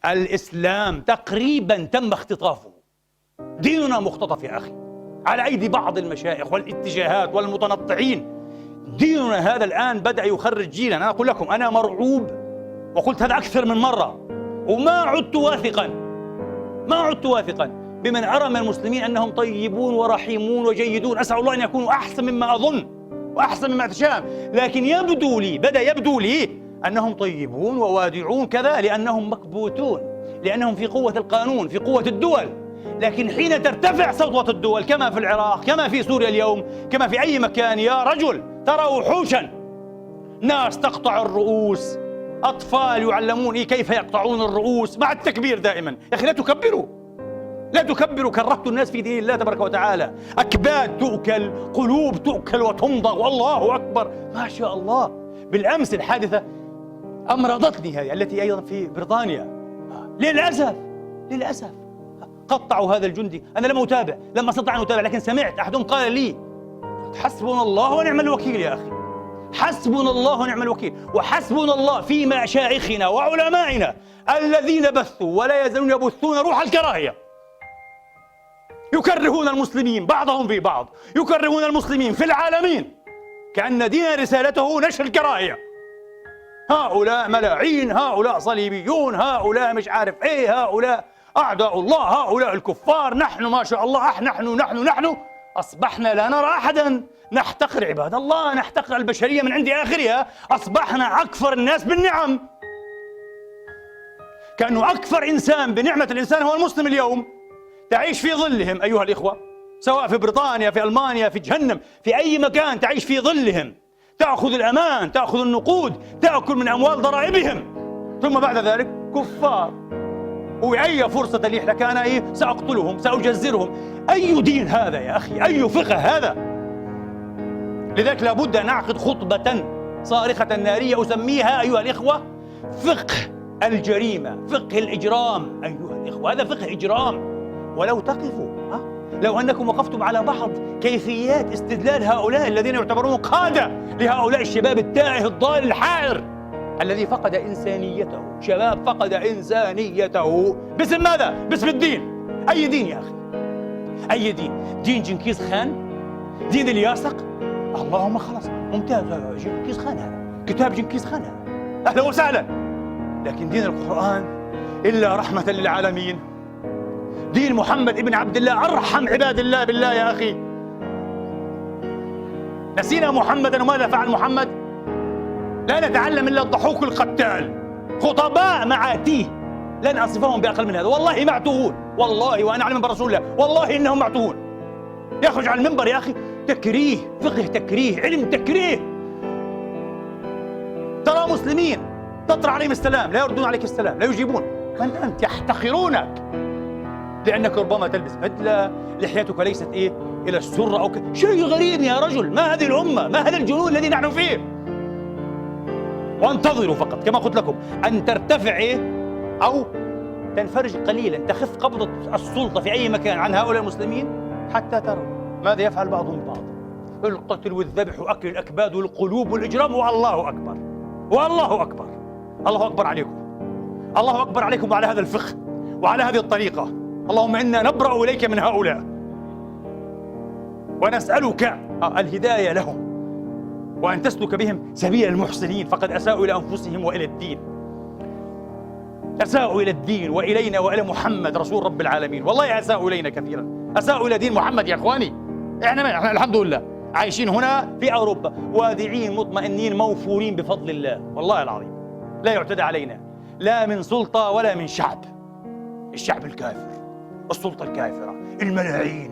الإسلام تقريبا تم اختطافه. ديننا مختطف يا أخي على أيدي بعض المشايخ والاتجاهات والمتنطعين. ديننا هذا الآن بدأ يخرج جيلا. أنا أقول لكم أنا مرعوب، وقلت هذا أكثر من مرة، وما عدت واثقا بمن أرى من المسلمين أنهم طيبون ورحيمون وجيدون. أسأل الله أن يكونوا أحسن مما أظن وأحسن مما أتشائم، لكن بدأ يبدو لي أنهم طيبون ووادعون كذا لأنهم مكبوتون، لأنهم في قوة القانون، في قوة الدول. لكن حين ترتفع سطوة الدول كما في العراق، كما في سوريا اليوم، كما في أي مكان، يا رجل ترى وحوشا، ناس تقطع الرؤوس، أطفال يعلمون كيف يقطعون الرؤوس مع التكبير دائما. يا أخي لا تكبروا، كرهتوا الناس في دين الله تبارك وتعالى. أكباد تؤكل، قلوب تؤكل وتمضغ، والله أكبر ما شاء الله. بالأمس الحادثة أمرضتني هذه التي أيضا في بريطانيا، للأسف قطعوا هذا الجندي. أنا لم أستطع أن أتابع، لكن سمعت أحدهم قال لي حسبنا الله ونعم الوكيل. يا أخي حسبنا الله ونعم الوكيل، وحسبنا الله في مشايخنا وعلمائنا الذين بثوا ولا يزالون يبثون روح الكراهية، يكرهون المسلمين بعضهم في بعض، يكرهون المسلمين في العالمين، كأن دين رسالته نشر الكراهية. هؤلاء ملاعين، هؤلاء صليبيون، هؤلاء مش عارف ايه، هؤلاء أعداء الله، هؤلاء الكفار، نحن ما شاء الله نحن أصبحنا لا نرى أحدا، نحتقر عباد الله، نحتقر البشرية من عند آخرها، أصبحنا أكفر الناس بالنعم، كأنه أكفر إنسان بنعمة الإنسان هو المسلم اليوم. تعيش في ظلهم أيها الإخوة، سواء في بريطانيا، في ألمانيا، في جهنم، في أي مكان تعيش في ظلهم، تأخذ الأمان، تأخذ النقود، تأكل من أموال ضرائبهم، ثم بعد ذلك كفار، وأي فرصة لي لك أنا سأقتلهم، سأجزرهم. أي دين هذا يا أخي؟ أي فقه هذا؟ لذلك لابد أن أعقد خطبة صارخة نارية أسميها أيها الإخوة فقه الجريمة، فقه الإجرام. أيها الإخوة هذا فقه إجرام. ولو تقفوا لو أنكم وقفتم على بعض كيفيات استدلال هؤلاء الذين يعتبرون قادة لهؤلاء الشباب التائه الضال الحائر الذي فقد إنسانيته، شباب فقد إنسانيته باسم ماذا؟ باسم الدين. أي دين يا أخي؟ أي دين؟ دين جنكيز خان؟ دين الياسق؟ اللهم خلاص ممتاز، جنكيز خان هذا، كتاب جنكيز خان هذا، أهلا وسهلا. لكن دين القرآن إلا رحمة للعالمين، دين محمد ابن عبد الله أرحم عباد الله بالله. يا أخي نسينا محمدا، وماذا فعل محمد؟ لا نتعلم إلا الضحوك القتال، خطباء معاتيه، لن أصفهم بأقل من هذا. والله معتوهون، والله وأنا أعلم برسول الله، والله إنهم معتوهون. يخرج على المنبر يا أخي تكريه، فقه تكريه، علم تكريه. ترى مسلمين تطرح عليهم السلام لا يردون عليك السلام، لا يجيبون. من أنت؟ يحتقرونك لأنك ربما تلبس بدلة، لحيتك ليست إلى السرة أو شيء غريب يا رجل. ما هذه الأمة؟ ما هذا الجنون الذي نحن فيه؟ وانتظروا فقط كما قلت لكم أن ترتفع أو تنفرج قليلا، تخف قبضة السلطة في أي مكان عن هؤلاء المسلمين حتى تروا ماذا يفعل بعضهم ببعض. القتل والذبح وأكل الأكباد والقلوب والإجرام. والله أكبر، والله أكبر، الله أكبر عليكم، الله أكبر عليكم وعلى هذا الفقه وعلى هذه الطريقة. اللهم إنا نبرأ إليك من هؤلاء ونسألك الهداية لهم وأن تسلك بهم سبيل المحسنين، فقد أساءوا إلى أنفسهم وإلى الدين، أساءوا إلى الدين وإلينا وإلى محمد رسول رب العالمين. والله أساءوا إلينا كثيرا، أساءوا إلى دين محمد. يا إخواني إحنا الحمد لله عايشين هنا في أوروبا واذعين مطمئنين موفورين بفضل الله، والله العظيم لا يعتدى علينا لا من سلطة ولا من شعب. الشعب الكافر، السلطة الكافرة، الملاعين،